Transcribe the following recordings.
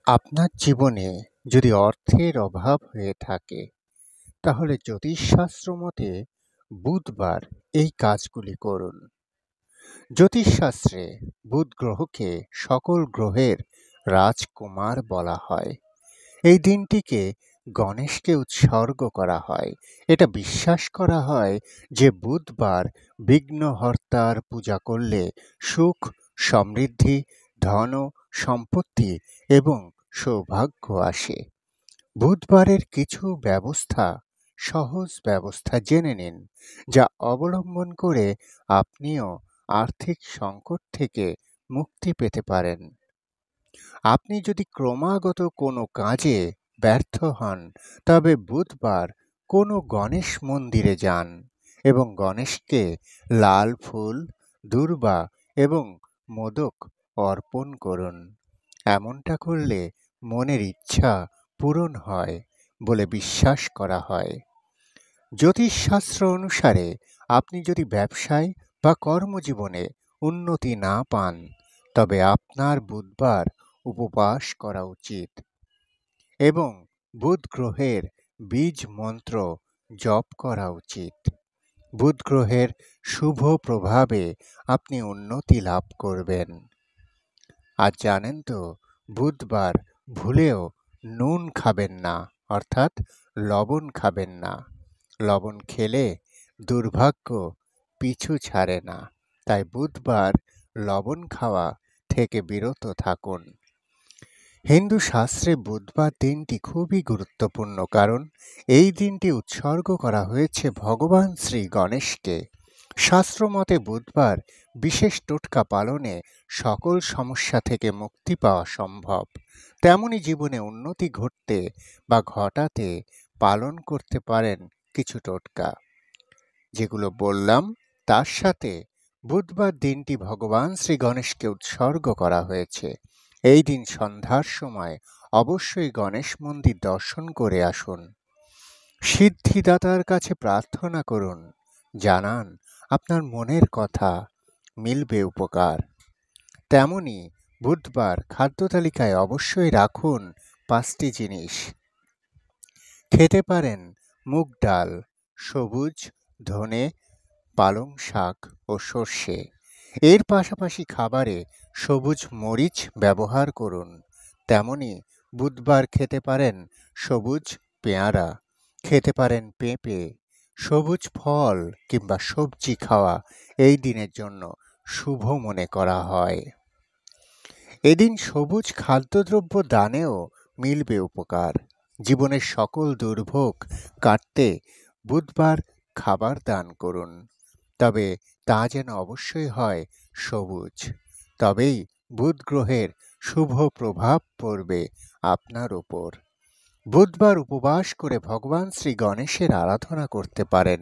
আপনার জীবনে যদি অর্থের অভাব হয়ে থাকে, তাহলে জ্যোতিষশাস্ত্র মতে বুধবার এই কাজগুলি করুন। জ্যোতিষশাস্ত্রে বুধ গ্রহকে সকল গ্রহের রাজকুমার বলা হয়। এই দিনটিকে গণেশকে উৎসর্গ করা হয়। এটা বিশ্বাস করা হয় যে বুধবার বিঘ্নহর্তার পূজা করলে সুখ, সমৃদ্ধি, ধন ও সম্পত্তি এবং সৌভাগ্য আসে। বুধবারের কিছু সহজ ব্যবস্থা জেনে নিন, যা অবলম্বন করে আপনিও আর্থিক সংকট থেকে মুক্তি পেতে পারেন। আপনি যদি ক্রমাগত কোনো কাজে ব্যর্থ হন, তবে বুধবার কোনো গণেশ মন্দিরে যান এবং গণেশকে লাল ফুল, দূর্বা এবং মোদক অর্পণ করুন। এমনটা করলে মনের ইচ্ছা পূরণ হয় বলে বিশ্বাস করা হয়। জ্যোতিষশাস্ত্র অনুসারে আপনি যদি ব্যবসায় বা কর্মজীবনে উন্নতি না পান, তবে আপনার বুধবার উপবাস করা উচিত এবং বুধ গ্রহের বীজ মন্ত্র জপ করা উচিত। বুধ গ্রহের শুভ প্রভাবে আপনি উন্নতি লাভ করবেন। আর জানেন তো, বুধবার ভুলেও নুন খাবেন না, অর্থাৎ লবণ খাবেন না। লবণ খেলে দুর্ভাগ্য পিছু ছাড়ে না। তাই বুধবার লবণ খাওয়া থেকে বিরত থাকুন। হিন্দু শাস্ত্রে বুধবার দিনটি খুবই গুরুত্বপূর্ণ, কারণ এই দিনটি উৎসর্গ করা হয়েছে ভগবান শ্রী গণেশকে। শাস্ত্রমতে বুধবার বিশেষ টোটকা পালনে সকল সমস্যা থেকে মুক্তি পাওয়া সম্ভব। তেমনি জীবনে উন্নতি ঘটাতে পালন করতে পারেন কিছু টোটকা, যেগুলো বললাম। তার সাথে বুধবার দিনটি ভগবান শ্রী গণেশকে উৎসর্গ করা হয়েছে। এই দিন সন্ধ্যার সময় অবশ্যই গণেশ মন্দির দর্শন করে আসুন। সিদ্ধিদাতার কাছে প্রার্থনা করুন, জানান আপনার মনের কথা, মিলবে উপকার। তেমনি বুধবার খাদ্য তালিকায় অবশ্যই রাখুন 5টি জিনিস। খেতে পারেন মুগ ডাল, সবুজ ধনে, পালং শাক ও সর্ষে। এর পাশাপাশি খাবারে সবুজ মরিচ ব্যবহার করুন। তেমনি বুধবার খেতে পারেন সবুজ পেয়ারা, খেতে পারেন পেঁপে। সবুজ ফল কিংবা সবজি খাওয়া এই দিনের জন্য শুভ মনে করা হয়। এদিন সবুজ খাদ্যদ্রব্য দানেও মিলবে উপকার। জীবনের সকল দুর্ভোগ কাটতে বুধবার খাবার দান করুন, তবে তা যেন অবশ্যই হয় সবুজ। তবেই বুধ গ্রহের শুভ প্রভাব পড়বে আপনার ওপর। বুধবার উপবাস করে ভগবান শ্রী গণেশের আরাধনা করতে পারেন,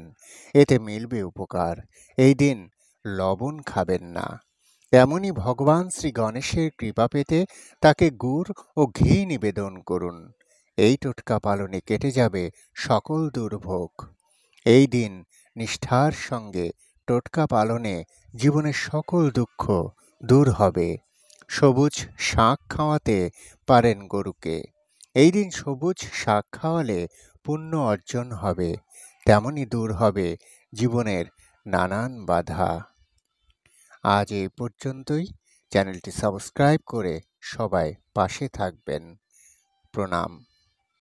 এতে মিলবে উপকার। এই দিন লবণ খাবেন না। তেমনি ভগবান শ্রী গণেশের কৃপা পেতে তাকে গুড় ও ঘি নিবেদন করুন। এই টোটকা পালনে কেটে যাবে সকল দুর্ভোগ। এই দিন নিষ্ঠার সঙ্গে টোটকা পালনে জীবনের সকল দুঃখ দূর হবে। সবুজ শাক খাওয়াতে পারেন গরুকে। এই দিন সবুজ শাক খাওয়ালে পুণ্য অর্জন হবে। তেমনি দূর হবে জীবনের নানান বাধা। আজ এই পর্যন্তই। চ্যানেলটি সাবস্ক্রাইব করে সবাই পাশে থাকবেন। প্রণাম।